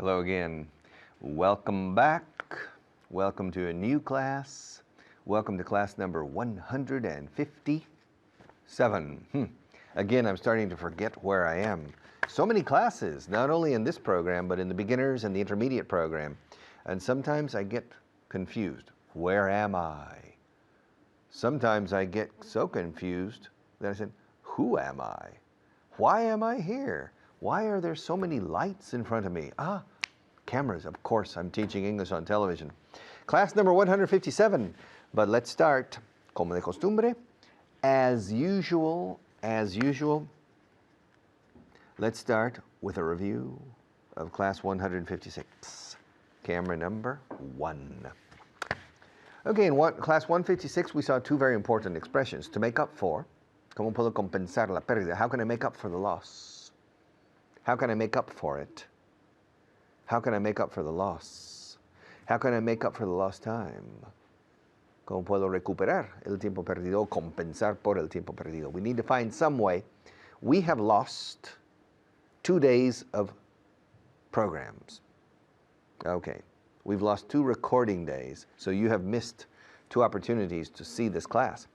Hello again. Welcome back. Welcome to a new class. Welcome to class number 157. Again, I'm starting to forget where I am. So many classes, not only in this program, but in the beginners and the intermediate program. And sometimes I get confused. Where am I? Sometimes I get so confused that I said, who am I? Why am I here? Why are there so many lights in front of me? Cameras, of course, I'm teaching English on television. Class number 157, but let's start, como de costumbre, as usual, let's start with a review of class 156, camera number 1. Okay, in class 156, we saw two very important expressions. To make up for, ¿cómo puedo compensar la pérdida? How can I make up for the loss? How can I make up for it? How can I make up for the loss? How can I make up for the lost time? ¿Cómo puedo recuperar el tiempo perdido? Compensar por el tiempo perdido. We need to find some way. We have lost 2 days of programs. Okay, we've lost 2 recording days, so you have missed 2 opportunities to see this class.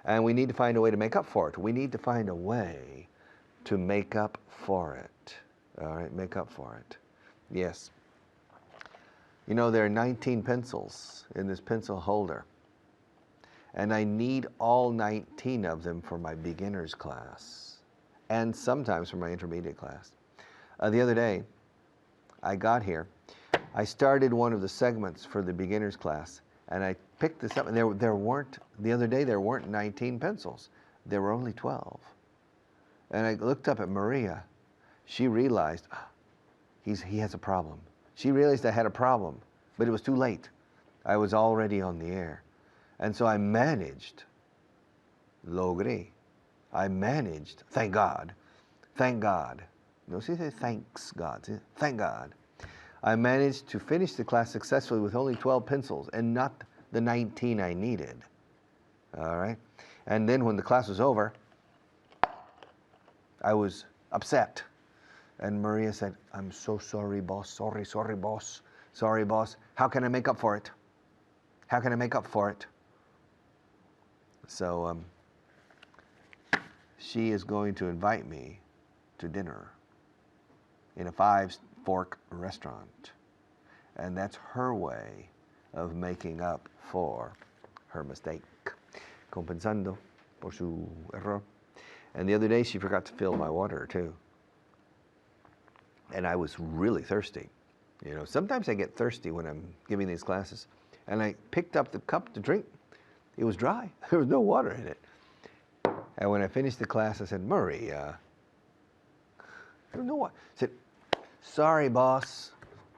And we need to find a way to make up for it. We need to find a way to make up for it. All right, make up for it. Yes. You know, there are 19 pencils in this pencil holder. And I need all 19 of them for my beginner's class. And sometimes for my intermediate class. The other day, I got here. I started one of the segments for the beginner's class. And I picked this up. And the other day there weren't 19 pencils. There were only 12. And I looked up at Maria. She realized, he has a problem. She realized I had a problem, but it was too late. I was already on the air. And so I managed, logré. I managed, thank God. No, she said thanks God, thank God. I managed to finish the class successfully with only 12 pencils and not the 19 I needed. All right? And then when the class was over, I was upset. And Maria said, I'm so sorry, boss. Sorry, boss. Sorry, boss. How can I make up for it? How can I make up for it? So she is going to invite me to dinner in a 5-fork restaurant. And that's her way of making up for her mistake. Compensando por su error. And the other day she forgot to fill my water too. And I was really thirsty. You know, sometimes I get thirsty when I'm giving these classes. And I picked up the cup to drink. It was dry. There was no water in it. And when I finished the class, I said, Murray, I don't know what. I said, sorry, boss.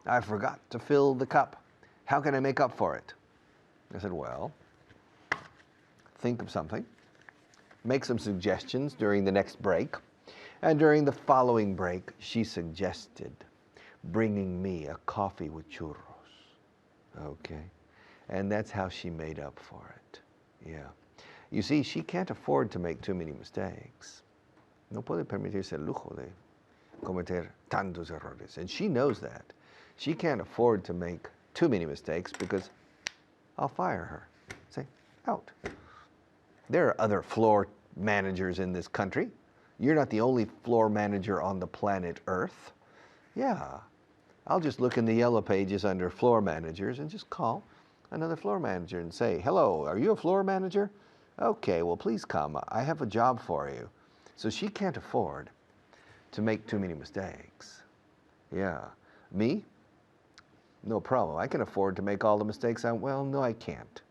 I forgot to fill the cup. How can I make up for it? I said, well, think of something. Make some suggestions during the next break. And during the following break, she suggested bringing me a coffee with churros. Okay? And that's how she made up for it. Yeah. You see, she can't afford to make too many mistakes. No puede permitirse el lujo de cometer tantos errores. And she knows that. She can't afford to make too many mistakes because I'll fire her. Say, out. There are other floor managers in this country. You're not the only floor manager on the planet Earth. Yeah. I'll just look in the yellow pages under floor managers and just call another floor manager and say, hello, are you a floor manager? Okay, well, please come. I have a job for you. So she can't afford to make too many mistakes. Yeah. Me? No problem. I can afford to make all the mistakes. Well, no, I can't.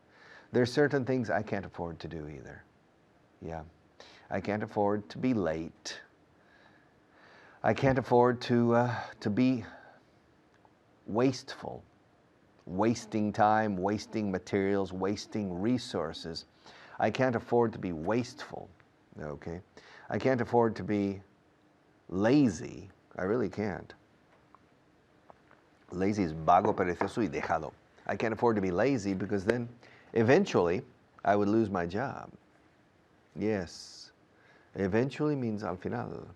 There's certain things I can't afford to do either. Yeah. I can't afford to be late. I can't afford to be wasteful, wasting time, wasting materials, wasting resources. I can't afford to be wasteful, okay? I can't afford to be lazy. I really can't. Lazy is vago, perezoso y dejado. I can't afford to be lazy because then eventually I would lose my job. Yes. Eventually means al final,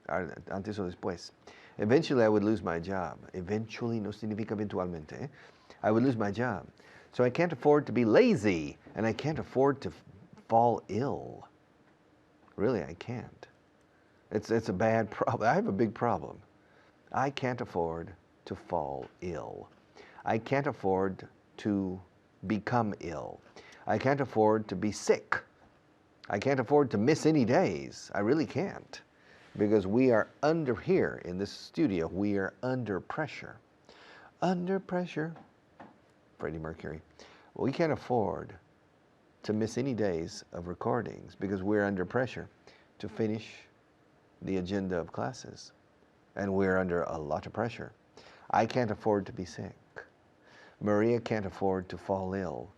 antes o después. eventually I would lose my job. Eventually no significa eventualmente. ¿Eh? I would lose my job. So I can't afford to be lazy, and I can't afford to fall ill. Really, I can't. It's a bad problem. I have a big problem. I can't afford to fall ill. I can't afford to become ill. I can't afford to be sick. I can't afford to miss any days. I really can't. Because we are under here in this studio, we are under pressure. Under pressure. Freddie Mercury. We can't afford to miss any days of recordings because we're under pressure to finish the agenda of classes. And we're under a lot of pressure. I can't afford to be sick. Maria can't afford to fall ill.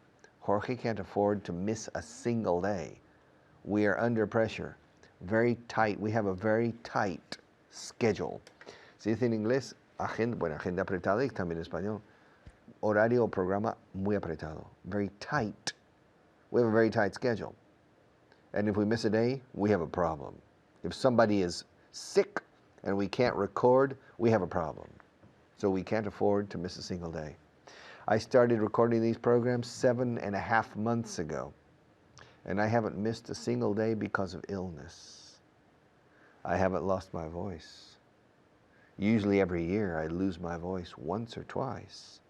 Jorge can't afford to miss a single day. We are under pressure. Very tight. We have a very tight schedule. Se dice en inglés, agenda apretada y también en español. Horario o programa muy apretado. Very tight. We have a very tight schedule. And if we miss a day, we have a problem. If somebody is sick and we can't record, we have a problem. So we can't afford to miss a single day. I started recording these programs 7.5 months ago, and I haven't missed a single day because of illness. I haven't lost my voice. Usually every year I lose my voice once or twice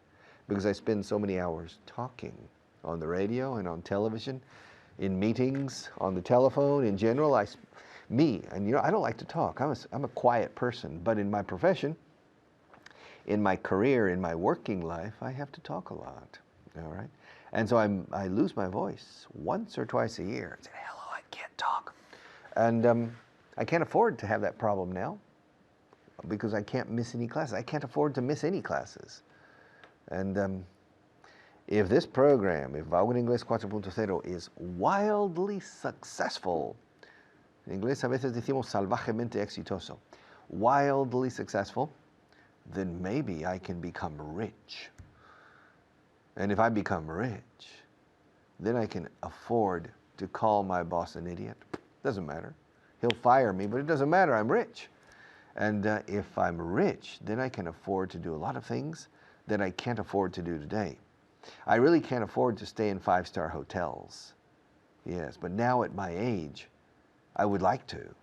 because I spend so many hours talking on the radio and on television, in meetings, on the telephone, in general. I don't like to talk. I'm a quiet person, but in my profession, in my career, in my working life, I have to talk a lot, all right? And so I lose my voice once or twice a year. I say, hello, I can't talk. And I can't afford to have that problem now because I can't miss any classes. I can't afford to miss any classes. And if this program, if Vaughan Inglés 4.0 is wildly successful, en inglés a veces decimos salvajemente exitoso, wildly successful, then maybe I can become rich. And if I become rich, then I can afford to call my boss an idiot. Doesn't matter. He'll fire me, but it doesn't matter. I'm rich. And if I'm rich, then I can afford to do a lot of things that I can't afford to do today. I really can't afford to stay in 5-star hotels. Yes, but now at my age, I would like to,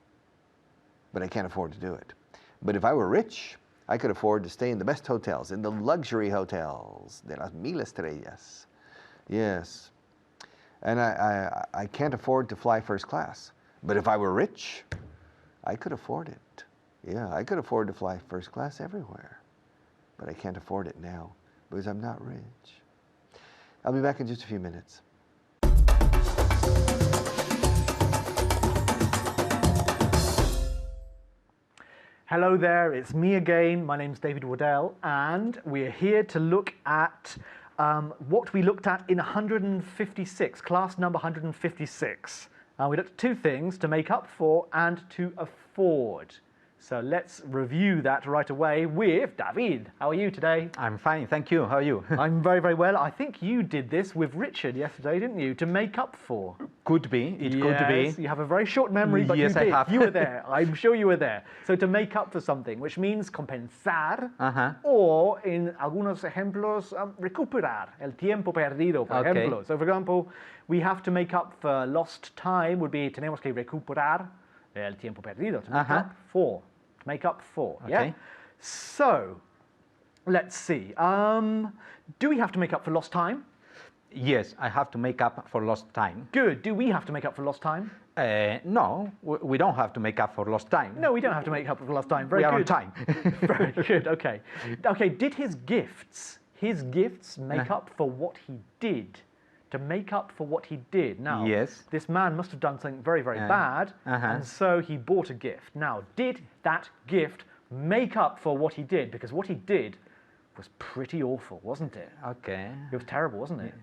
but I can't afford to do it. But if I were rich, I could afford to stay in the best hotels, in the luxury hotels, de las 1000 estrellas. Yes. And I can't afford to fly first class. But if I were rich, I could afford it. Yeah, I could afford to fly first class everywhere. But I can't afford it now because I'm not rich. I'll be back in just a few minutes. Hello there, it's me again. My name's David Waddell, and we're here to look at what we looked at in 156, class number 156. We looked at two things: to make up for and to afford. So let's review that right away with David. How are you today? I'm fine, thank you. How are you? I'm very, very well. I think you did this with Richard yesterday, didn't you? To make up for. Could be, it could be. You have a very short memory, but yes, you did. I have. You were there. I'm sure you were there. So to make up for something, which means compensar, or in algunos ejemplos, recuperar, el tiempo perdido, por ejemplo. So for example, we have to make up for lost time would be tenemos que recuperar el tiempo perdido, to make up for. Make up for, yeah? So, let's see. Do we have to make up for lost time? Yes, I have to make up for lost time. Good. Do we have to make up for lost time? No, we don't have to make up for lost time. No, we don't have to make up for lost time. Very good. We are on time. Very good, okay. Okay, did his gifts make up for what he did? To make up for what he did. Now, yes. This man must have done something very, very bad, and so he bought a gift. Now, did that gift make up for what he did? Because what he did was pretty awful, wasn't it? Okay. It was terrible, wasn't it?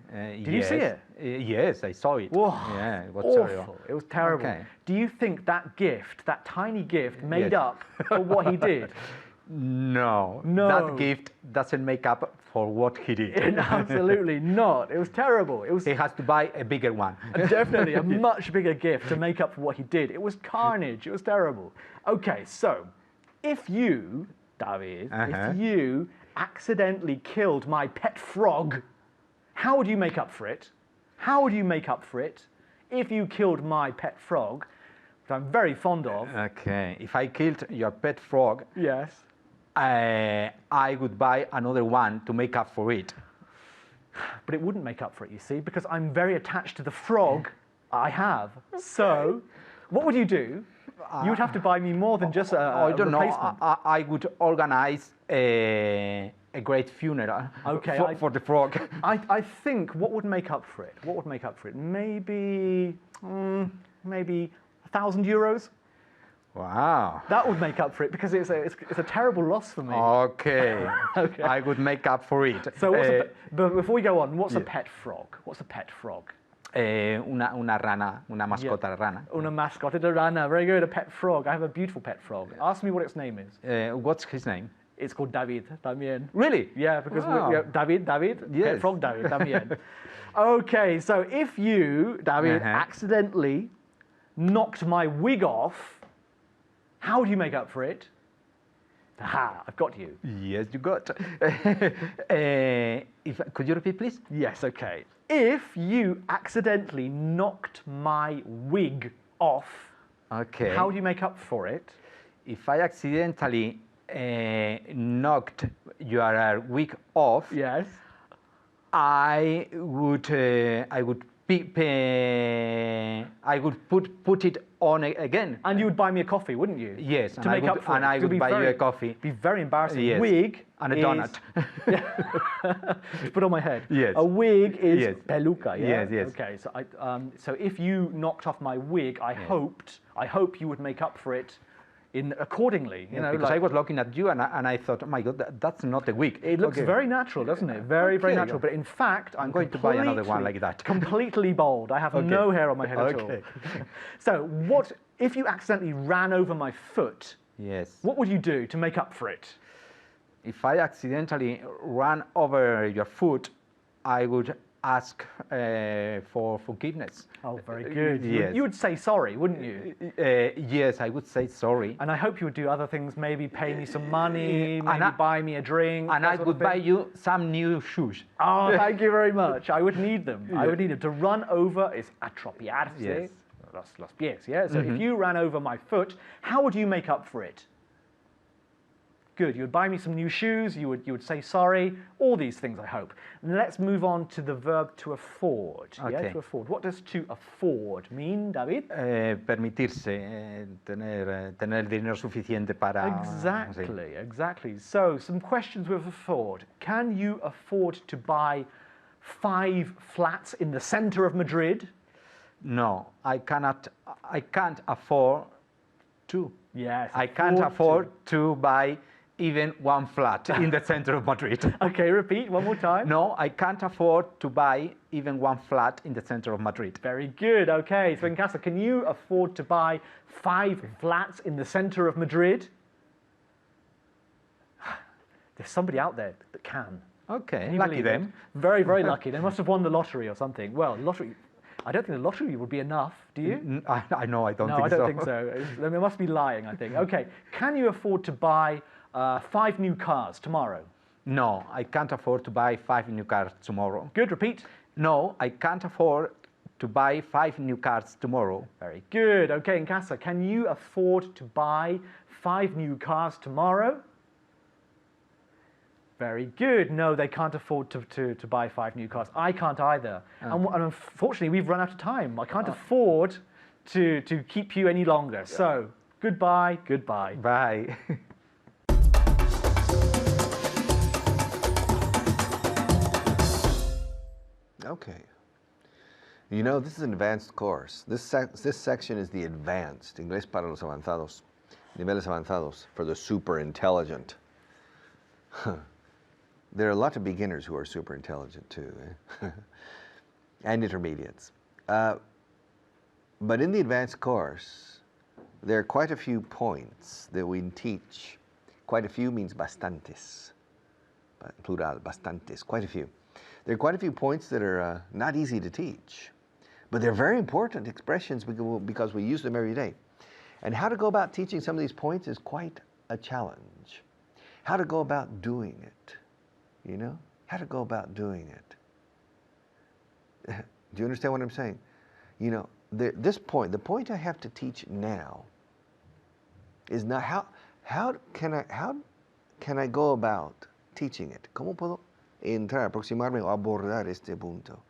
Did you see it? Yes, I saw it. Whoa, yeah, it was awful. terrible. It was terrible. Okay. Do you think that gift, that tiny gift, made up for what he did? No, that gift doesn't make up for what he did. Absolutely not. It was terrible. He has to buy a bigger one. Definitely, a much bigger gift to make up for what he did. It was carnage. It was terrible. Okay, so if you, David, if you accidentally killed my pet frog, how would you make up for it? How would you make up for it if you killed my pet frog, which I'm very fond of? Okay, if I killed your pet frog, Yes. I would buy another one to make up for it. But it wouldn't make up for it, you see, because I'm very attached to the frog I have. So, what would you do? You would have to buy me more than just a replacement. I would organize a great funeral for the frog. I think what would make up for it? What would make up for it? Maybe €1,000. Wow. That would make up for it because it's a terrible loss for me. Okay. Okay. I would make up for it. So, but before we go on, what's a pet frog? What's a pet frog? Una rana, una mascota rana. Una mascota de rana. Very good. A pet frog. I have a beautiful pet frog. Ask me what its name is. What's his name? It's called David. También. Really? Yeah, because David. Yes. Pet frog David. También. Okay, so if you, David, accidentally knocked my wig off, how would you make up for it? Aha, I've got you. Yes, you got. Could you repeat, please? Yes, okay. If you accidentally knocked my wig off, how would you make up for it? If I accidentally knocked your wig off, yes, I would put it on again. And you would buy me a coffee, wouldn't you? Yes, to make up for it. And I would buy you a coffee. Be very embarrassing. Yes. Wig and a donut. To put on my head. Yes. A wig is peluca. Yeah? Yes, yes. Okay, so if you knocked off my wig, I hope you would make up for it accordingly. You know, because I was looking at you and I thought, oh my God, that's not a wig. It looks very natural, doesn't it? Very, very natural. But in fact, I'm going to buy another one like that. Completely bald. I have no hair on my head at all. So what if you accidentally ran over my foot? Yes. What would you do to make up for it? If I accidentally ran over your foot, I would ask for forgiveness. Oh, very good. Yes. You would say sorry, wouldn't you? Yes, I would say sorry. And I hope you would do other things, maybe pay me some money, maybe buy me a drink. And I would buy you some new shoes. Oh, thank you very much. I would need them. I would need them. To run over is atropellarse. Yes. Los pies, yeah? So if you ran over my foot, how would you make up for it? Good. You would buy me some new shoes. You would say sorry. All these things, I hope. And let's move on to the verb to afford. Okay. Yeah, to afford. What does to afford mean, David? Permitirse, tener el dinero suficiente para. Exactly. Exactly. So, some questions with afford. Can you afford to buy 5 flats in the center of Madrid? No, I cannot. I can't afford to. Yes. I can't afford to buy even one flat in the center of Madrid. Okay, repeat one more time. No, I can't afford to buy even one flat in the center of Madrid. Very good. Okay, so in casa, can you afford to buy 5 flats in the center of Madrid? There's somebody out there that can. Okay, Can you lucky believe them. it? Very, very lucky. They must have won the lottery or something. Well, lottery. I don't think the lottery would be enough. Do you? I know. I don't No, think so. I don't think so. They must be lying, I think. Okay, can you afford to buy 5 new cars tomorrow? No, I can't afford to buy 5 new cars tomorrow. Good, repeat. No, I can't afford to buy 5 new cars tomorrow. Very good. Okay, in casa, can you afford to buy 5 new cars tomorrow? Very good. No, they can't afford to buy 5 new cars. I can't either. And unfortunately, we've run out of time. I can't afford to keep you any longer. So, goodbye, goodbye. Bye. Okay. You know, this is an advanced course. This section is the advanced, Inglés para los avanzados, niveles avanzados, for the super intelligent. There are a lot of beginners who are super intelligent too, and intermediates. But in the advanced course, there are quite a few points that we teach. Quite a few means bastantes, plural, bastantes, quite a few. There are quite a few points that are not easy to teach, but they're very important expressions because we use them every day. And how to go about teaching some of these points is quite a challenge. how to go about doing it, you know? How to go about doing it. Do you understand what I'm saying? You know, the point I have to teach now is not how can I go about teaching it? ¿Cómo puedo entrar, aproximarme o abordar este punto?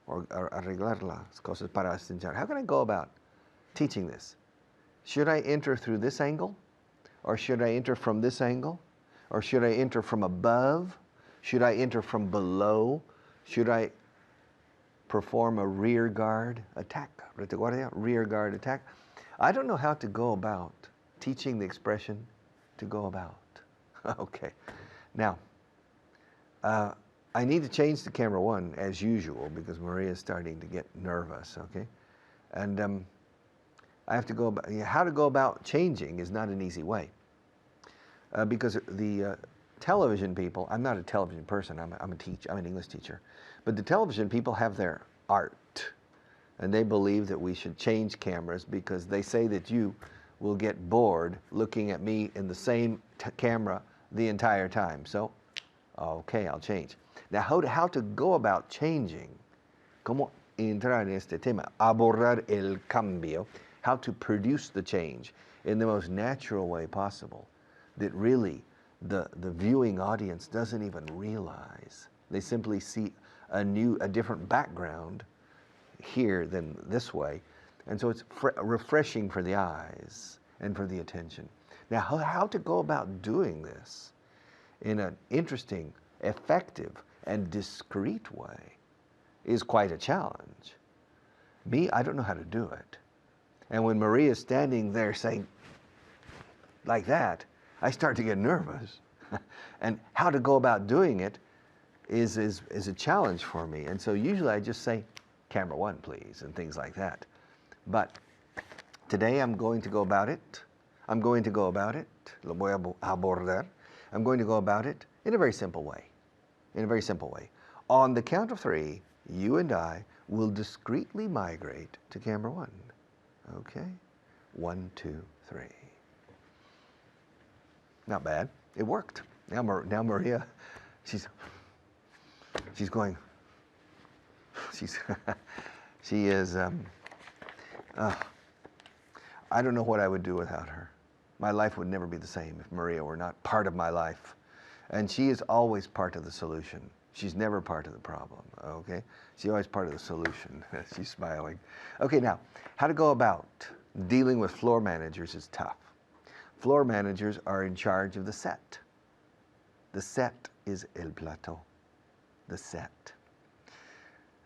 Or arreglar las cosas para enseñar. How can I go about teaching this? Should I enter through this angle? Or should I enter from this angle? Or should I enter from above? Should I enter from below? Should I perform a rear guard attack? Retaguardia, rear guard attack. I don't know how to go about teaching the expression to go about. Okay. Now, I need to change to camera 1 as usual because Maria is starting to get nervous, okay? And I have to go about, how to go about changing is not an easy way. Because the television people, I'm not a television person, I'm an English teacher. But the television people have their art. And they believe that we should change cameras because they say that you will get bored looking at me in the same camera the entire time. So, okay, I'll change. Now, how to go about changing, cómo entrar en este tema, abordar el cambio, how to produce the change in the most natural way possible, that really the viewing audience doesn't even realize. They simply see a different background here than this way, and so it's refreshing for the eyes and for the attention. Now, how to go about doing this in an interesting, effective, and discreet way is quite a challenge. Me, I don't know how to do it. And when Maria's standing there saying, like that, I start to get nervous. And how to go about doing it is a challenge for me. And so usually I just say, camera 1, please, and things like that. But today I'm going to go about it. Lo voy a abordar. I'm going to go about it in a very simple way. On the count of 3, you and I will discreetly migrate to camera 1. Okay? 1, 2, 3. Not bad. It worked. Now Maria, she's going. She is. I don't know what I would do without her. My life would never be the same if Maria were not part of my life. And she is always part of the solution. She's never part of the problem, okay? She's always part of the solution. She's smiling. Okay, now, how to go about dealing with floor managers is tough. Floor managers are in charge of the set. The set is el plateau, the set.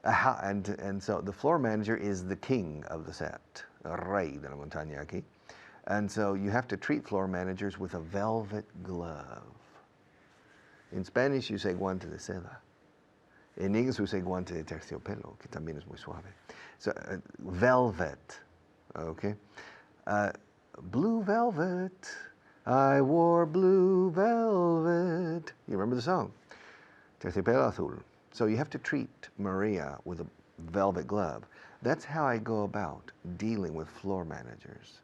And so the floor manager is the king of the set, rey de la montaña aquí. And so you have to treat floor managers with a velvet glove. In Spanish, you say guante de seda. In English, we say guante de terciopelo, que también es muy suave. So, velvet, okay? Blue velvet, I wore blue velvet. You remember the song? Terciopelo azul. So you have to treat Maria with a velvet glove. That's how I go about dealing with floor managers.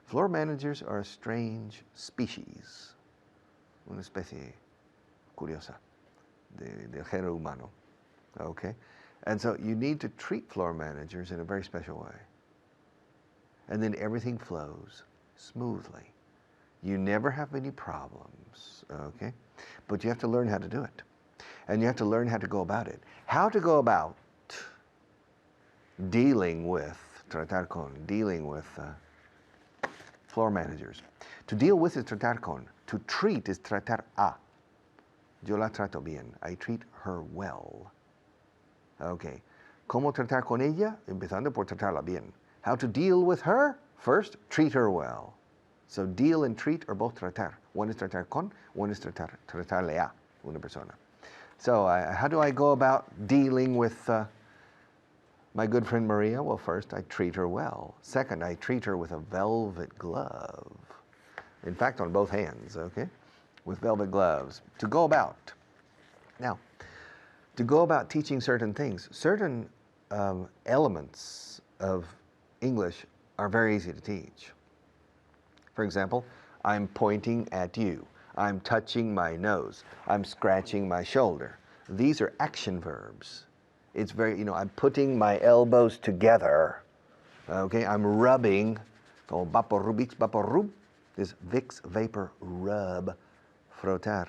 Floor managers are a strange species, una especie curiosa del género humano, okay? And so you need to treat floor managers in a very special way. And then everything flows smoothly. You never have any problems, okay? But you have to learn how to do it. And you have to learn how to go about it. How to go about dealing with floor managers. To deal with is tratar con. To treat is tratar a. Yo la trato bien. I treat her well. Okay. ¿Cómo tratar con ella? Empezando por tratarla bien. How to deal with her? First, treat her well. So deal and treat are both tratar. One is tratar con, one is tratarle a una persona. So how do I go about dealing with my good friend Maria? Well, first, I treat her well. Second, I treat her with a velvet glove. In fact, on both hands, okay? With velvet gloves. To go about. Now, to go about teaching certain things, certain elements of English are very easy to teach. For example, I'm pointing at you. I'm touching my nose. I'm scratching my shoulder. These are action verbs. It's very, I'm putting my elbows together. Okay, I'm rubbing. Oh, vaporub is Vicks vapor rub, frotar.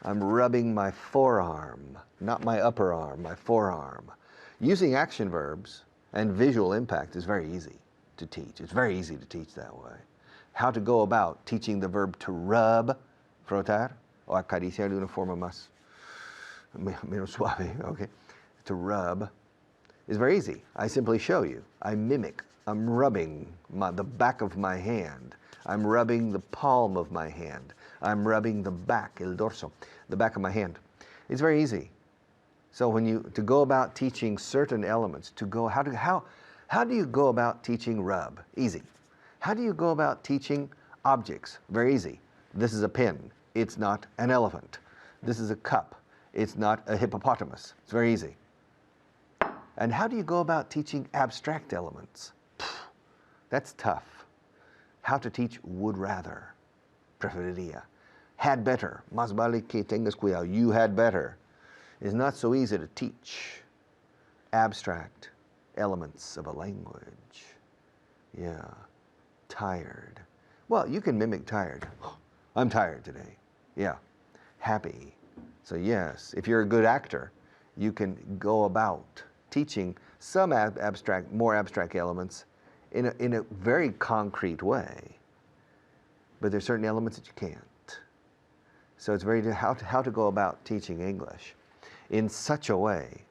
I'm rubbing my forearm, not my upper arm, my forearm. Using action verbs and visual impact is very easy to teach. It's very easy to teach that way. How to go about teaching the verb to rub, frotar, o acariciar de una forma más menos suave, okay? To rub is very easy. I simply show you. I mimic. I'm rubbing the back of my hand. I'm rubbing the palm of my hand. I'm rubbing the back, el dorso, the back of my hand. It's very easy. So to go about teaching certain elements, how do you go about teaching rub? Easy. How do you go about teaching objects? Very easy. This is a pen. It's not an elephant. This is a cup. It's not a hippopotamus. It's very easy. And how do you go about teaching abstract elements? That's tough. How to teach would rather, preferiría. Had better, más vale que tengas cuidado, you had better. It's not so easy to teach abstract elements of a language. Yeah, tired. Well, you can mimic tired. I'm tired today. Yeah, happy. So yes, if you're a good actor, you can go about teaching some more abstract elements in a very concrete way. But there's certain elements that you can't. So it's how to go about teaching English in such a way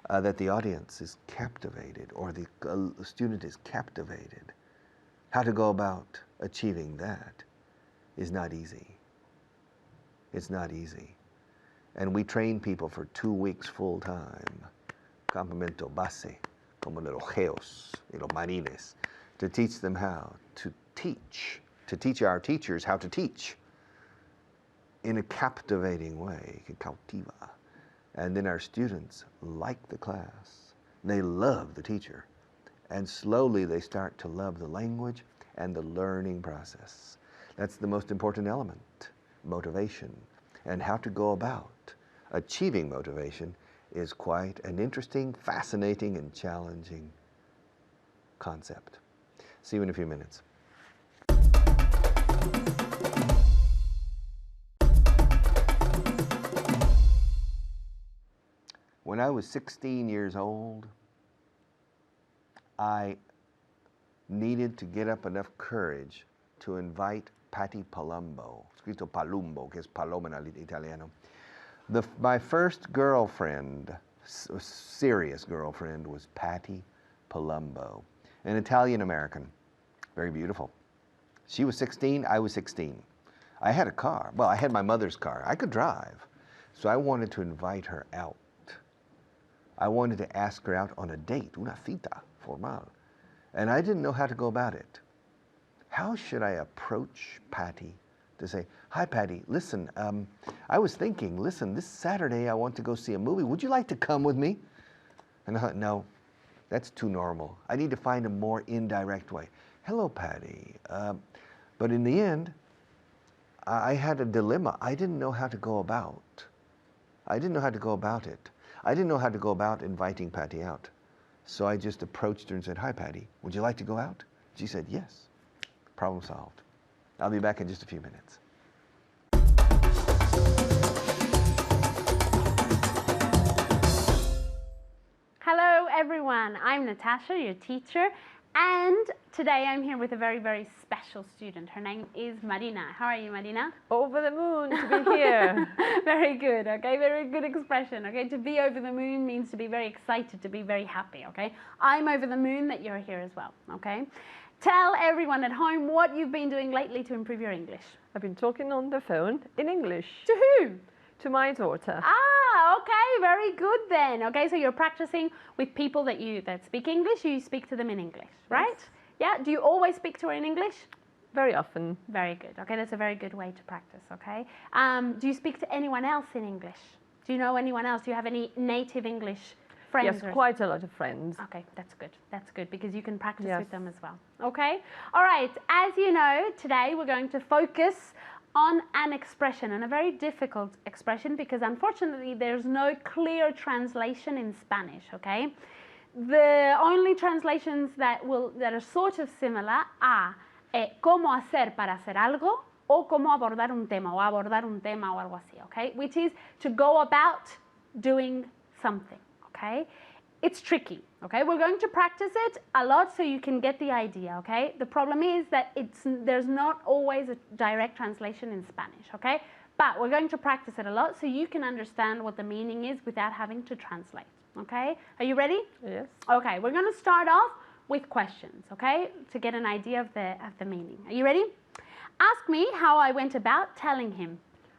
that the audience is captivated or the student is captivated. How to go about achieving that is not easy. It's not easy. And we train people for 2 weeks full time. Campamento base, como de los geos y los marines, to teach them how to teach our teachers how to teach in a captivating way, que cautiva. And then our students like the class. They love the teacher. And slowly they start to love the language and the learning process. That's the most important element, motivation. And how to go about achieving motivation is quite an interesting, fascinating, and challenging concept. See you in a few minutes. When I was 16 years old, I needed to get up enough courage to invite Patty Palumbo, scritto Palumbo, que es paloma en italiano. My first girlfriend, serious girlfriend, was Patty Palumbo, an Italian-American, very beautiful. She was 16, I was 16. I had a car. Well, I had my mother's car. I could drive. So I wanted to invite her out. I wanted to ask her out on a date, una cita formal. And I didn't know how to go about it. How should I approach Patty to say, hi, Patty, listen, I was thinking, listen, this Saturday I want to go see a movie. Would you like to come with me? And I thought, no, that's too normal. I need to find a more indirect way. Hello, Patty. But in the end, I had a dilemma. I didn't know how to go about. I didn't know how to go about it. I didn't know how to go about inviting Patty out. So I just approached her and said, hi, Patty, would you like to go out? She said, yes. Problem solved. I'll be back in just a few minutes. Hello everyone, I'm Natasha, your teacher, and today I'm here with a very, very special student. Her name is Marina. How are you, Marina? Over the moon to be here. Very good, okay, very good expression, okay? To be over the moon means to be very excited, to be very happy, okay? I'm over the moon that you're here as well, okay? Tell everyone at home what you've been doing lately to improve your English. I've been talking on the phone in English. To who? To my daughter. Ah, okay, very good then. Okay, so you're practicing with people that speak English, you speak to them in English, right? Yes. Yeah, do you always speak to her in English? Very often. Very good, okay, that's a very good way to practice, okay? Do you speak to anyone else in English? Do you know anyone else? Do you have any native English friends? Yes, quite a lot of friends. Okay, that's good because you can practice Yes. with them as well, okay? All right, as you know, today we're going to focus on an expression, and a very difficult expression because unfortunately there's no clear translation in Spanish, okay? The only translations that are sort of similar are cómo hacer para hacer algo o cómo abordar un tema, o abordar un tema o algo así, okay? Which is to go about doing something, okay? It's tricky, okay? We're going to practice it a lot so you can get the idea, okay? The problem is that there's not always a direct translation in Spanish, okay? But we're going to practice it a lot so you can understand what the meaning is without having to translate, okay? Are you ready? Yes. Okay, we're going to start off with questions, okay? To get an idea of the meaning. Are you ready? Ask me how I went about telling him.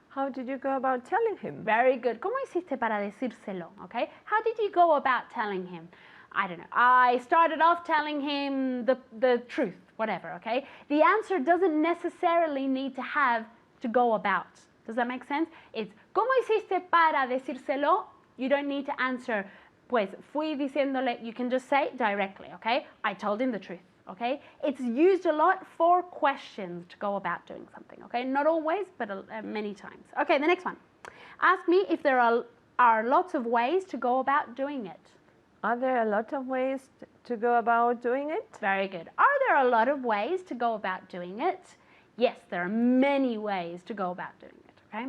How did you go about telling him? Very good. ¿Cómo hiciste para decírselo? Okay. How did you go about telling him? I don't know. I started off telling him the truth, whatever, okay? The answer doesn't necessarily need to have to go about. Does that make sense? It's ¿cómo hiciste para decírselo? You don't need to answer, pues fui diciéndole, you can just say directly, okay? I told him the truth. Okay, it's used a lot for questions to go about doing something, okay? Not always, but many times. Okay, the next one. Ask me if there are lots of ways to go about doing it. Are there a lot of ways to go about doing it? Very good. Are there a lot of ways to go about doing it? Yes, there are many ways to go about doing it, okay?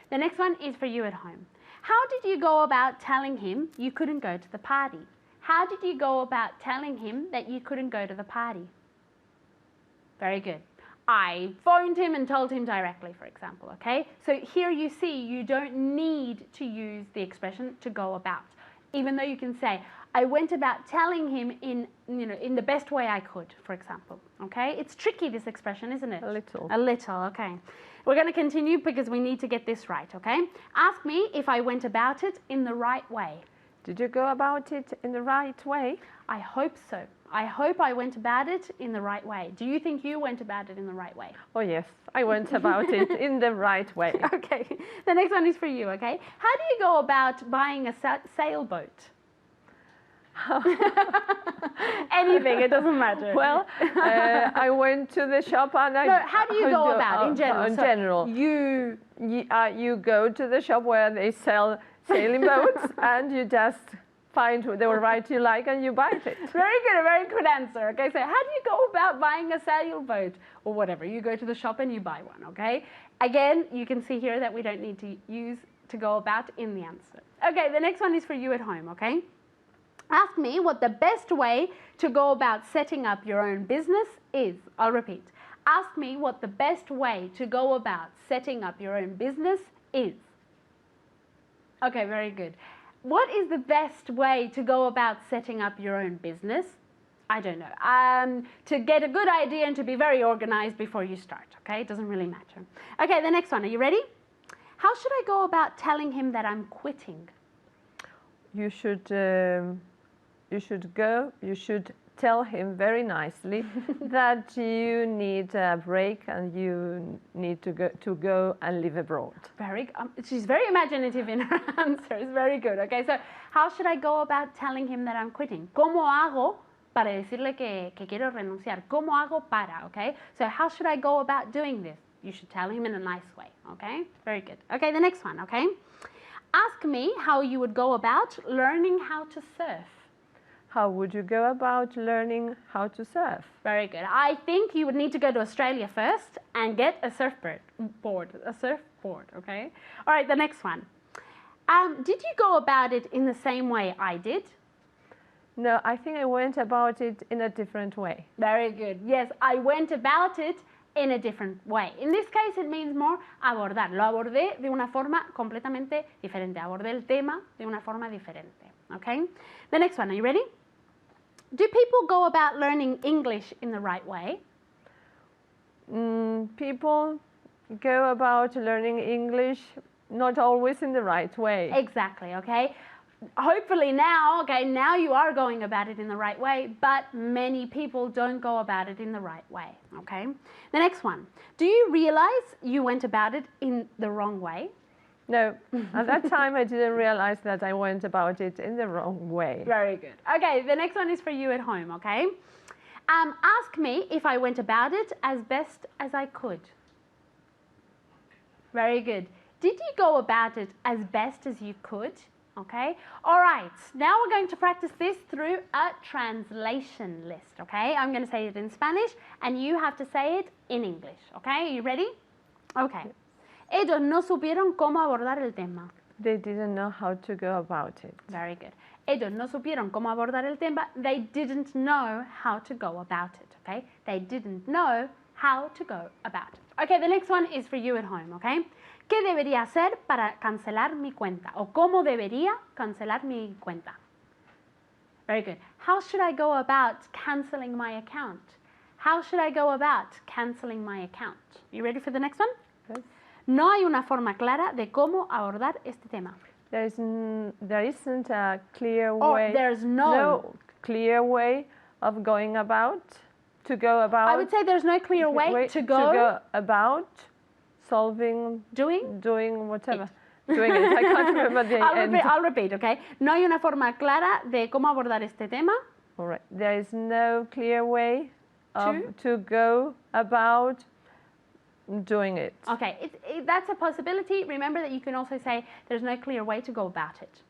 The next one is for you at home. How did you go about telling him you couldn't go to the party? How did you go about telling him that you couldn't go to the party? Very good. I phoned him and told him directly, for example, okay? So here you see you don't need to use the expression to go about, even though you can say, I went about telling him in the best way I could, for example, okay? It's tricky, this expression, isn't it? A little. A little, okay. We're going to continue because we need to get this right, okay? Ask me if I went about it in the right way. Did you go about it in the right way? I hope so. I hope I went about it in the right way. Do you think you went about it in the right way? Oh yes, I went about it in the right way. Okay, the next one is for you, okay? How do you go about buying a sailboat? Anything, it doesn't matter. Well, I went to the shop and I... No, how do you go about in general? In general. You go to the shop where they sell sailing boats and you just find the variety you like and you buy it. Very good, a very good answer. Okay, so how do you go about buying a sailboat or whatever? You go to the shop and you buy one, okay? Again, you can see here that we don't need to use to go about in the answer. Okay, the next one is for you at home, okay? Ask me what the best way to go about setting up your own business is. I'll repeat. Ask me what the best way to go about setting up your own business is. Okay, very good. What is the best way to go about setting up your own business? I don't know. To get a good idea and to be very organized before you start, okay? It doesn't really matter. Okay, the next one. Are you ready? How should I go about telling him that I'm quitting? You should tell him very nicely that you need a break and you need to go and live abroad. She's very imaginative in her answers. Very good. Okay, so how should I go about telling him that I'm quitting? ¿Cómo hago para decirle que quiero renunciar? ¿Cómo hago para? Okay, so how should I go about doing this? You should tell him in a nice way. Okay, very good. Okay, the next one. Okay, ask me how you would go about learning how to surf. How would you go about learning how to surf? Very good. I think you would need to go to Australia first and get a surfboard, okay? All right, the next one. Did you go about it in the same way I did? No, I think I went about it in a different way. Very good. Yes, I went about it in a different way. In this case, it means more abordar. Lo abordé de una forma completamente diferente. Abordé el tema de una forma diferente, okay? The next one, are you ready? Do people go about learning English in the right way? People go about learning English not always in the right way. Exactly, okay? Hopefully now, okay, now you are going about it in the right way, but many people don't go about it in the right way, okay? The next one. Do you realize you went about it in the wrong way? No, at that time I didn't realize that I went about it in the wrong way. Very good. Okay, the next one is for you at home, okay? Ask me if I went about it as best as I could. Very good. Did you go about it as best as you could? Okay. All right. Now we're going to practice this through a translation list. Okay. I'm going to say it in Spanish and you have to say it in English. Okay. Are you ready? Okay. Ellos no supieron cómo abordar el tema. They didn't know how to go about it. Very good. Ellos no supieron cómo abordar el tema. They didn't know how to go about it. Okay. They didn't know how to go about it. Okay. The next one is for you at home. Okay. ¿Qué debería hacer para cancelar mi cuenta? O ¿cómo debería cancelar mi cuenta? Very good. How should I go about canceling my account? How should I go about canceling my account? You ready for the next one? Yes. No hay una forma clara de cómo abordar este tema. There isn't a clear Or way. there's no clear way of going about, to go about. I would say there's no clear way to go about solving, doing whatever. Doing it. I can't remember the end. I'll repeat, okay? No hay una forma clara de cómo abordar este tema. All right. There is no clear way to go about doing it. Okay, that's a possibility. Remember that you can also say there's no clear way to go about it.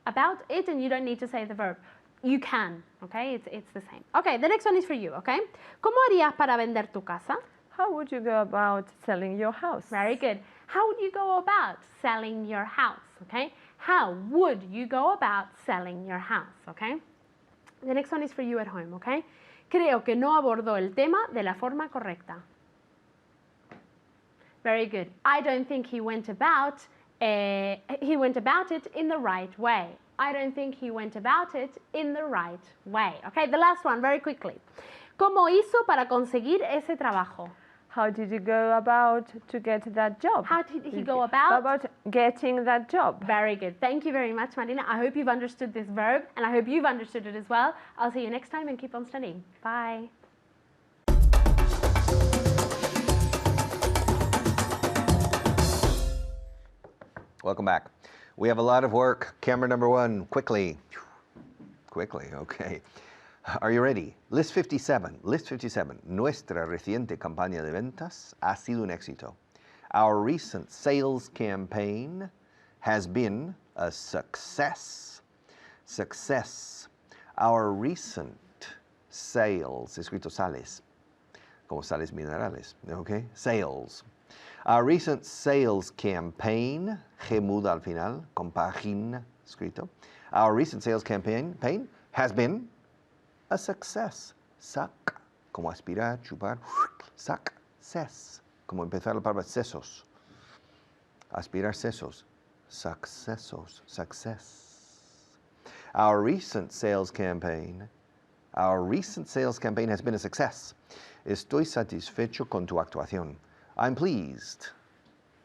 About it, and you don't need to say the verb. You can, okay? It's the same. Okay, the next one is for you, okay? ¿Cómo harías para vender tu casa? How would you go about selling your house? Very good. How would you go about selling your house, okay? How would you go about selling your house, okay? The next one is for you at home, okay? Creo que no abordó el tema de la forma correcta. Very good. I don't think he went about it in the right way. I don't think he went about it in the right way. Okay, the last one, very quickly. ¿Cómo hizo para conseguir ese trabajo? How did you go about to get that job? How did he go about? About getting that job. Very good. Thank you very much, Marina. I hope you've understood this verb, and I hope you've understood it as well. I'll see you next time and keep on studying. Bye. Welcome back. We have a lot of work. Camera number one, quickly. Quickly, okay. Are you ready? List 57. List 57. Nuestra reciente campaña de ventas ha sido un éxito. Our recent sales campaign has been a success. Success. Our recent sales, escrito sales, como sales minerales, okay? Sales. Our recent sales campaign, G muda al final, compagina, escrito. Our recent sales campaign has been a success. Sac, como aspirar, chupar. Success, como empezar la palabra sesos. Aspirar sesos. Successos, success. Our recent sales campaign has been a success. Estoy satisfecho con tu actuación. I'm pleased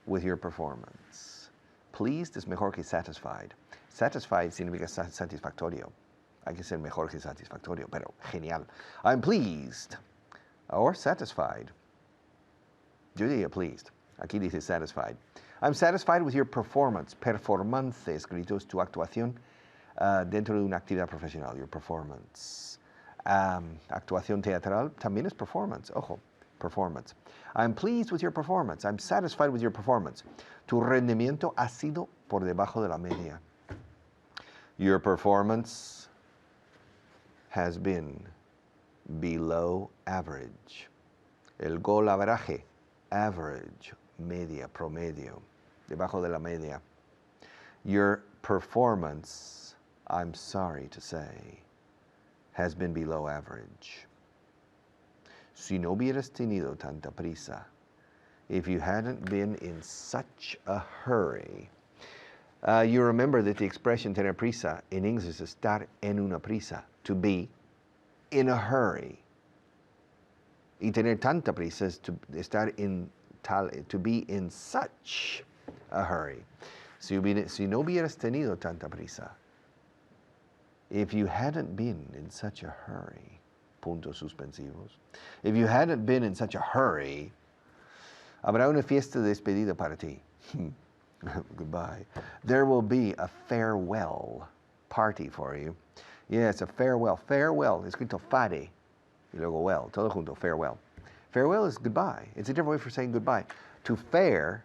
with your performance. Pleased es mejor que satisfied. Satisfied significa satisfactorio. Hay que ser mejor que satisfactorio, pero genial. I'm pleased or satisfied. Yo diría pleased. Aquí dice satisfied. I'm satisfied with your performance. Performance, escrito, es tu actuación dentro de una actividad profesional. Your performance. Actuación teatral también es performance. Ojo, performance. I'm pleased with your performance. I'm satisfied with your performance. Tu rendimiento ha sido por debajo de la media. Your performance has been below average. El golaveraje, average, media, promedio, debajo de la media. Your performance, I'm sorry to say, has been below average. Si no hubieras tenido tanta prisa, if you hadn't been in such a hurry. You remember that the expression tener prisa in English is estar en una prisa, to be in a hurry. Y tener tanta prisa is to be in such a hurry. Si no hubieras tenido tanta prisa, if you hadn't been in such a hurry, puntos suspensivos, if you hadn't been in such a hurry, habrá una fiesta de despedida para ti. Goodbye. There will be a farewell party for you. Yes, a farewell. Farewell, escrito fare, y luego well, todo junto, farewell. Farewell is goodbye. It's a different way for saying goodbye. To fare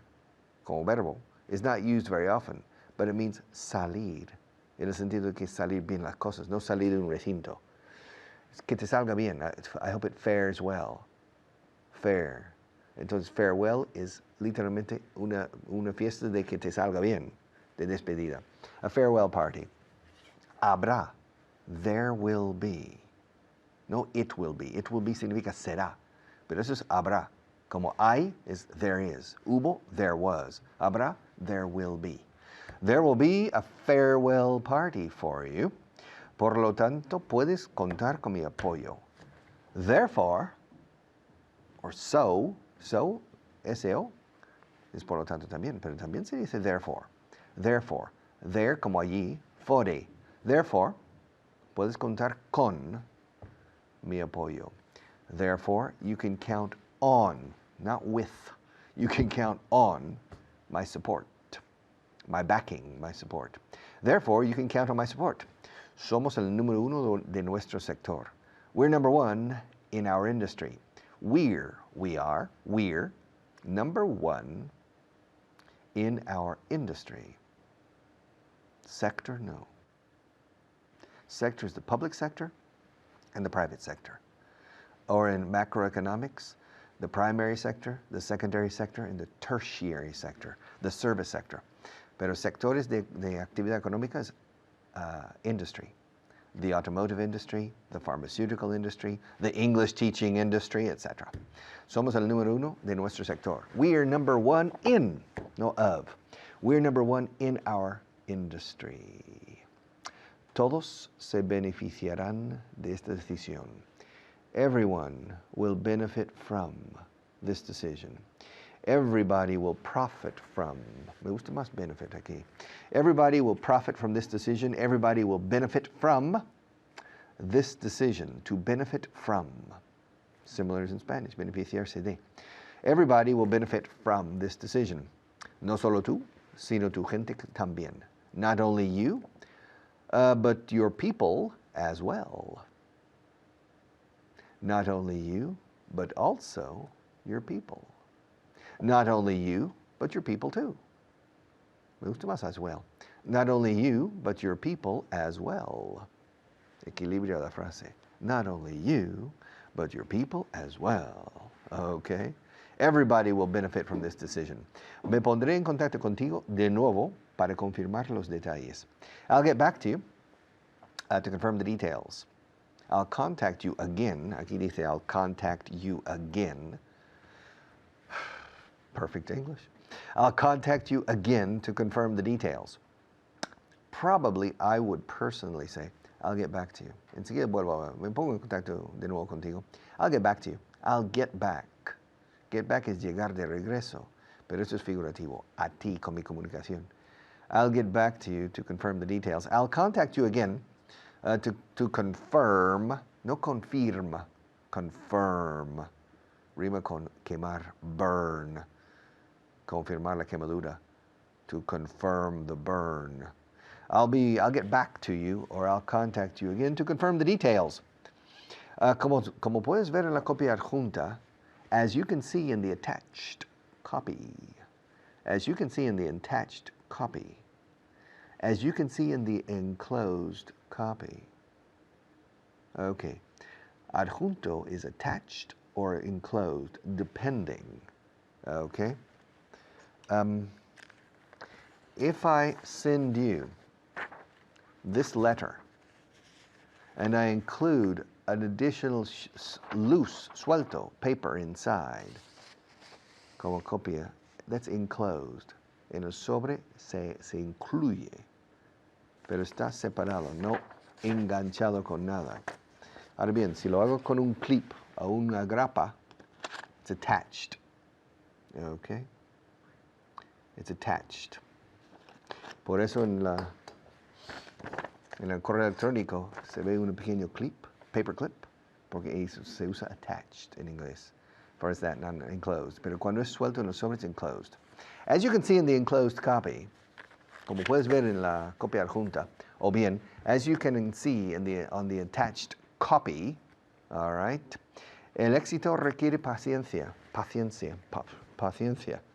como verbo, is not used very often, but it means salir, en el sentido de que salir bien las cosas, no salir de un recinto. Que te salga bien. I hope it fares well. Fare. Entonces, farewell es literalmente una fiesta de que te salga bien, de despedida. A farewell party. Habrá. There will be. No, it will be. It will be significa será. Pero eso es habrá. Como hay es there is. Hubo, there was. Habrá, there will be. There will be a farewell party for you. Por lo tanto, puedes contar con mi apoyo. Therefore, or so, S-O, es por lo tanto también, pero también se dice therefore. Therefore, there como allí, fore. Therefore, puedes contar con mi apoyo. Therefore, you can count on, not with, you can count on my support, my backing, my support. Therefore, you can count on my support. Somos el número uno de nuestro sector. We're number one in our industry. We're number one in our industry. Sector, no. Sector is the public sector and the private sector. Or in macroeconomics, the primary sector, the secondary sector, and the tertiary sector, the service sector. Pero sectores de actividad económica es industry. The automotive industry, the pharmaceutical industry, the English teaching industry, etc. Somos el número uno de nuestro sector. We are number one in, no of. We're number one in our industry. Todos se beneficiarán de esta decisión. Everyone will benefit from this decision. Everybody will profit from. Me gusta más benefit aquí. Everybody will profit from this decision. Everybody will benefit from this decision. To benefit from. Similar as in Spanish, beneficiarse de. Everybody will benefit from this decision. No solo tú, sino tu gente también. Not only you, but your people as well. Not only you, but also your people. Not only you, but your people too. Me gusta más as well. Not only you, but your people as well. Equilibrio la frase. Not only you, but your people as well. Okay? Everybody will benefit from this decision. Me pondré en contacto contigo de nuevo para confirmar los detalles. I'll get back to you to confirm the details. I'll contact you again. Aquí dice I'll contact you again. Perfect English. I'll contact you again to confirm the details. Probably I would personally say, I'll get back to you. Enseguida vuelvo, me pongo en contacto de nuevo contigo. I'll get back to you. I'll get back. Get back es llegar de regreso, pero eso es figurativo. A ti con mi comunicación. I'll get back to you to confirm the details. I'll contact you again to confirm, no confirma, confirm. Rima con quemar, burn. Confirmar la quemadura, to confirm the burn. I'll get back to you, or I'll contact you again to confirm the details. Como puedes ver en la copia adjunta, as you can see in the attached copy, as you can see in the attached copy, as you can see in the enclosed copy. Okay, adjunto is attached or enclosed, depending. Okay. If I send you this letter and I include an additional loose, suelto paper inside, como copia, that's enclosed. En el sobre se incluye, pero está separado, no enganchado con nada. Ahora bien, si lo hago con un clip o una grapa, it's attached. Okay? It's attached. Por eso en el correo electrónico se ve un pequeño clip, paper clip, porque se usa attached en inglés. For as that, not enclosed. Pero cuando es suelto en los sobres, it's enclosed. As you can see in the enclosed copy, como puedes ver en la copia adjunta, o bien, as you can see on the attached copy, all right, el éxito requiere paciencia,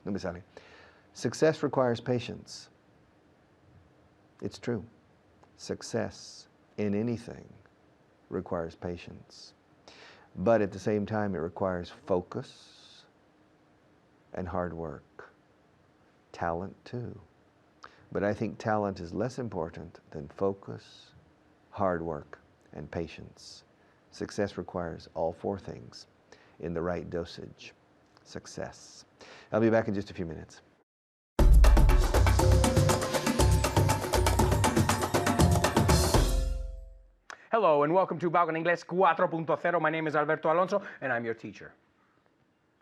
no me sale. Success requires patience. It's true. Success in anything requires patience. But at the same time, it requires focus and hard work. Talent too. But I think talent is less important than focus, hard work, and patience. Success requires all four things in the right dosage. Success. I'll be back in just a few minutes. Hello and welcome to Vaughan Inglés 4.0. My name is Alberto Alonso and I'm your teacher.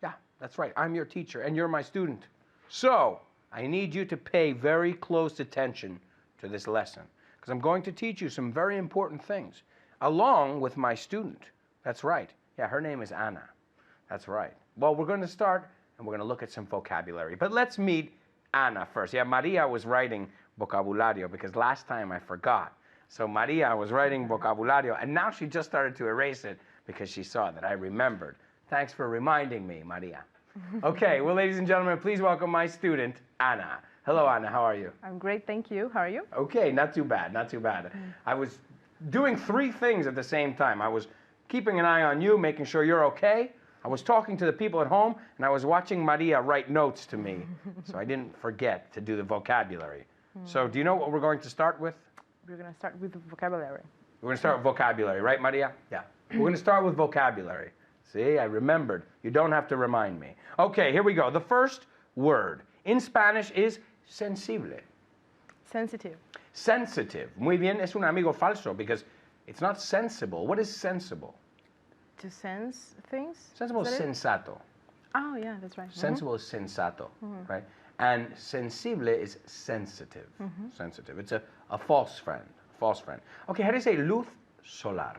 Yeah, that's right, I'm your teacher and you're my student. So, I need you to pay very close attention to this lesson because I'm going to teach you some very important things along with my student. That's right. Yeah, her name is Anna. That's right. Well, we're going to start and we're going to look at some vocabulary. But let's meet Anna first. Yeah, Maria was writing vocabulario because last time I forgot. So Maria was writing vocabulario, and now she just started to erase it because she saw that I remembered. Thanks for reminding me, Maria. Okay, well, ladies and gentlemen, please welcome my student, Anna. Hello, Anna, how are you? I'm great, thank you. How are you? Okay, not too bad, not too bad. I was doing three things at the same time. I was keeping an eye on you, making sure you're okay. I was talking to the people at home, and I was watching Maria write notes to me, so I didn't forget to do the vocabulary. So do you know what we're going to start with? We're going to start with the vocabulary. We're going to start with vocabulary, right, Maria? Yeah. We're going to start with vocabulary. See, I remembered. You don't have to remind me. Okay, here we go. The first word in Spanish is sensible. Sensitive. Sensitive. Muy bien, es un amigo falso because it's not sensible. What is sensible? To sense things? Sensible is Is that it? sensato. Oh, yeah, that's right. Sensible is sensato, right? And sensible is sensitive. Sensitive. It's a false friend. False friend. Okay, how do you say luz solar?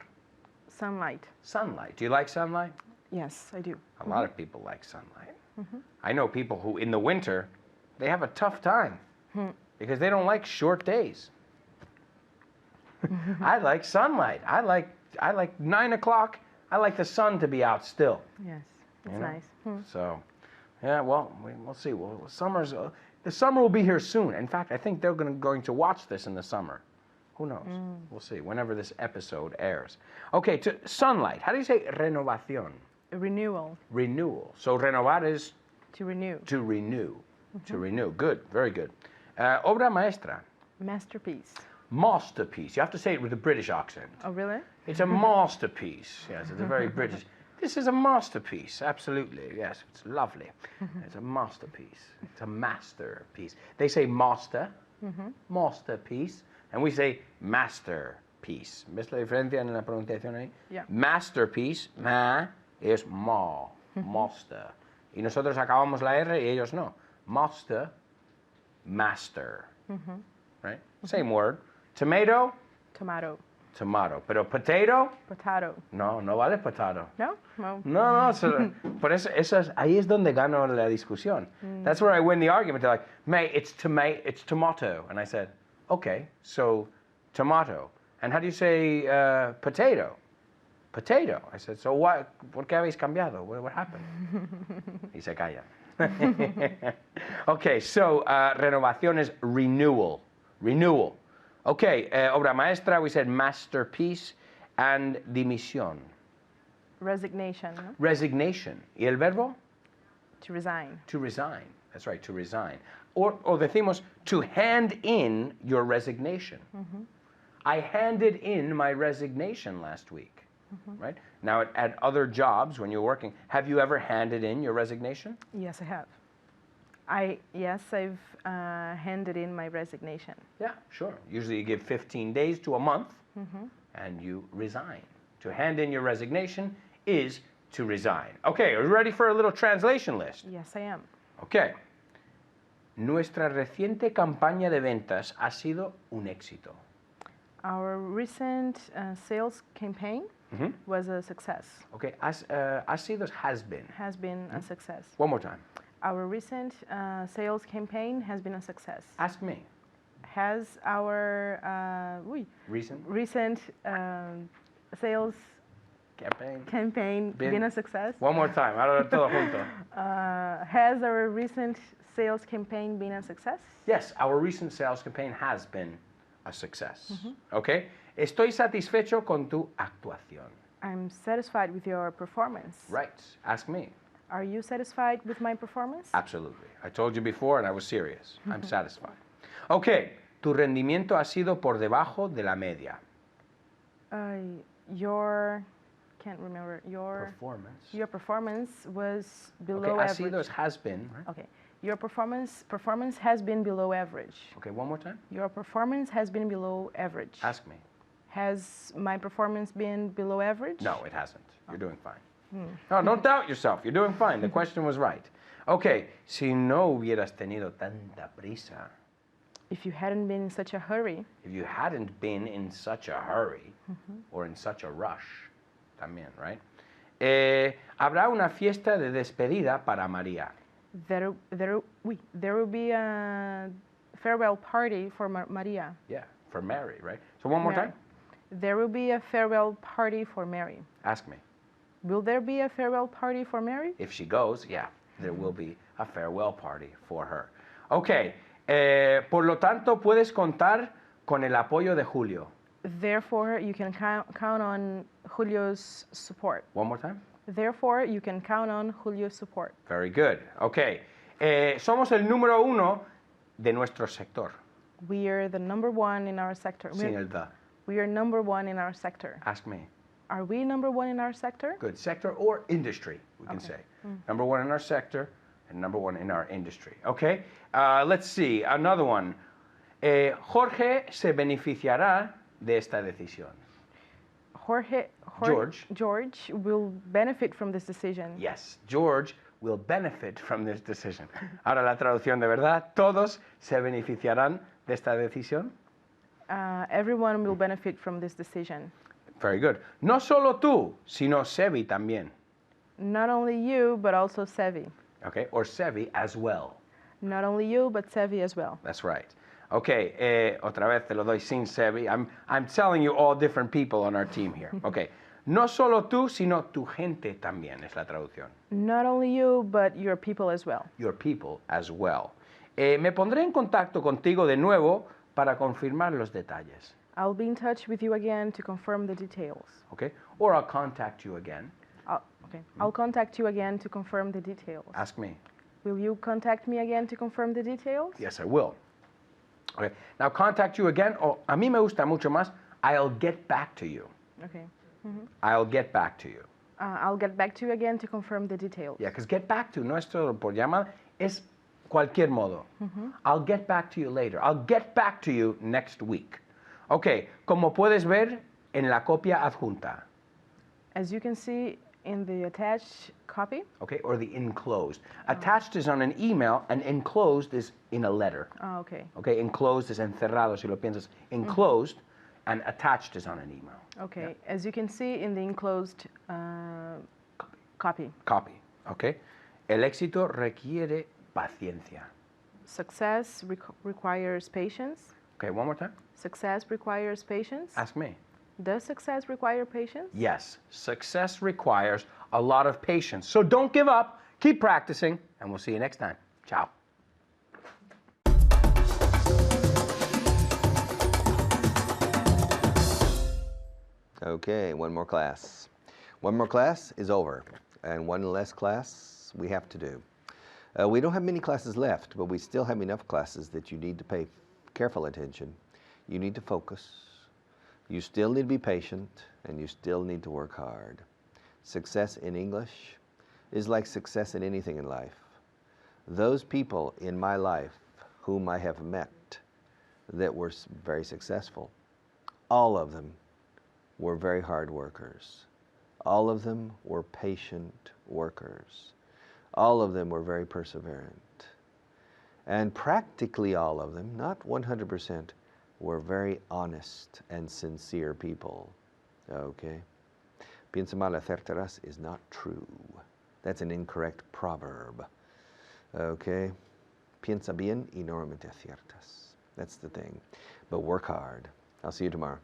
Sunlight. Sunlight. Do you like sunlight? Yes, I do. A lot of people like sunlight. I know people who, in the winter, they have a tough time because they don't like short days. I like sunlight. I like 9 o'clock. I like the sun to be out still. Yes, it's You know? nice. So, yeah, well, we'll see. Well, the summer will be here soon. In fact, I think they're going to watch this in the summer. Who knows? We'll see, whenever this episode airs. Okay, to sunlight. How do you say renovación? Renewal. Renewal. So renovar is To renew. to renew. To renew. Good, very good. Obra maestra. Masterpiece. Masterpiece. You have to say it with a British accent. Oh, really? It's a masterpiece. Yes, it's a very British. This is a masterpiece. Absolutely. Yes, it's lovely. It's a masterpiece. It's a masterpiece. They say master, masterpiece, and we say masterpiece. ¿Ves la diferencia en la pronunciación ahí? Yeah. Masterpiece, ma es ma, master. Y nosotros acabamos la R y ellos no. Master, master. Right? Same word. Tomato, Tomato. tomato. Pero potato, Potato. no, no vale potato. No? No. No, por eso ahí es donde gano la discusión. That's where I win the argument. They're like, mate, it's tomato. And I said, okay, so tomato. And how do you say potato? Potato. I said, so what? ¿Por qué habéis cambiado? What happened? Y se calla. Okay, so renovación is renewal. Renewal. Okay, obra maestra, we said masterpiece, and dimisión. Resignation. No? Resignation. ¿Y el verbo? To resign. To resign. That's right, to resign. Or decimos to hand in your resignation. I handed in my resignation last week. Right? Now, at other jobs, when you're working, have you ever handed in your resignation? Yes, I have. Yes, I've handed in my resignation. Yeah, sure. Usually you give 15 days to a month, and you resign. To hand in your resignation is to resign. Okay, are you ready for a little translation list? Yes, I am. Okay. Nuestra reciente campaña de ventas ha sido un éxito. Our recent sales campaign was a success. Okay, ha sido has been. Has been a success. One more time. Our recent sales campaign has been a success. Ask me. Has our recent sales Campaign. been a success? One more time. Ahora todo junto. Has our recent sales campaign been a success? Yes, our recent sales campaign has been a success. Okay? Estoy satisfecho con tu actuación. I'm satisfied with your performance. Right. Ask me. Are you satisfied with my performance? Absolutely. I told you before and I was serious. I'm satisfied. Okay. Tu rendimiento ha sido por debajo de la media. Your, can't remember, your performance was below Okay, ha average. sido is has been, right? Okay, your performance has been below average. Okay, one more time. Your performance has been below average. Ask me. Has my performance been below average? No, it hasn't. You're doing fine. No, don't doubt yourself. You're doing fine. The question was right. Okay, si no hubieras tenido tanta prisa, If you hadn't been in such a hurry, if you hadn't been in such a hurry or in such a rush, también, right? Habrá una fiesta de despedida para María. there will be a farewell party for Maria. Yeah, for Mary, right? So one more Mary. time. There will be a farewell party for Mary. Ask me. Will there be a farewell party for Mary? If she goes, yeah, there will be a farewell party for her. Okay, por lo tanto, puedes contar con el apoyo de Julio. Therefore, you can count on Julio's support. One more time. Therefore, you can count on Julio's support. Very good. Okay. Somos el número uno de nuestro sector. We are the number one in our sector. Sin el the. We are number one in our sector. Ask me. Are we number one in our sector? Good. Sector or industry, we can say. Number one in our sector and number one in our industry. Okay. Let's see. Another one. Jorge se beneficiará de esta decisión. George will benefit from this decision. Yes, George will benefit from this decision. Ahora la traducción de verdad. Todos se beneficiarán de esta decisión. Everyone will benefit from this decision. Very good. No solo tú, sino Sevi también. Not only you, but also Sevi. Okay, or Sevi as well. Not only you, but Sevi as well. That's right. Okay, otra vez te lo doy sin Sevi. I'm telling you all different people on our team here. Okay. No solo tú, sino tu gente también es la traducción. Not only you, but your people as well. Your people as well. Me pondré en contacto contigo de nuevo para confirmar los detalles. I'll be in touch with you again to confirm the details. Okay? Or I'll contact you again. I'll contact you again to confirm the details. Ask me. Will you contact me again to confirm the details? Yes, I will. Okay. Now contact you again. Oh, a mí me gusta mucho más. I'll get back to you. Okay. I'll get back to you. I'll get back to you again to confirm the details. Yeah, because get back to no es todo por llamada, es cualquier modo. I'll get back to you later. I'll get back to you next week. Okay, como puedes ver en la copia adjunta. As you can see in the attached copy. Okay, or the enclosed. Attached is on an email and enclosed is in a letter. Oh, okay. Okay, enclosed is encerrado, si lo piensas. Enclosed and attached is on an email. Okay, as you can see in the enclosed copy. Copy, okay. El éxito requiere paciencia. Success requires patience. Okay, one more time. Success requires patience. Ask me. Does success require patience? Yes, success requires a lot of patience. So don't give up, keep practicing, and we'll see you next time. Ciao. Okay, one more class. One more class is over, and one less class we have to do. We don't have many classes left, but we still have enough classes that you need to pay careful attention. You need to focus. You still need to be patient, and you still need to work hard. Success in English is like success in anything in life. Those people in my life whom I have met that were very successful, all of them were very hard workers. All of them were patient workers. All of them were very perseverant. And practically all of them, not 100%, were very honest and sincere people. Okay? Piensa mal acertarás is not true. That's an incorrect proverb. Okay? Piensa bien y normalmente aciertas. That's the thing. But work hard. I'll see you tomorrow.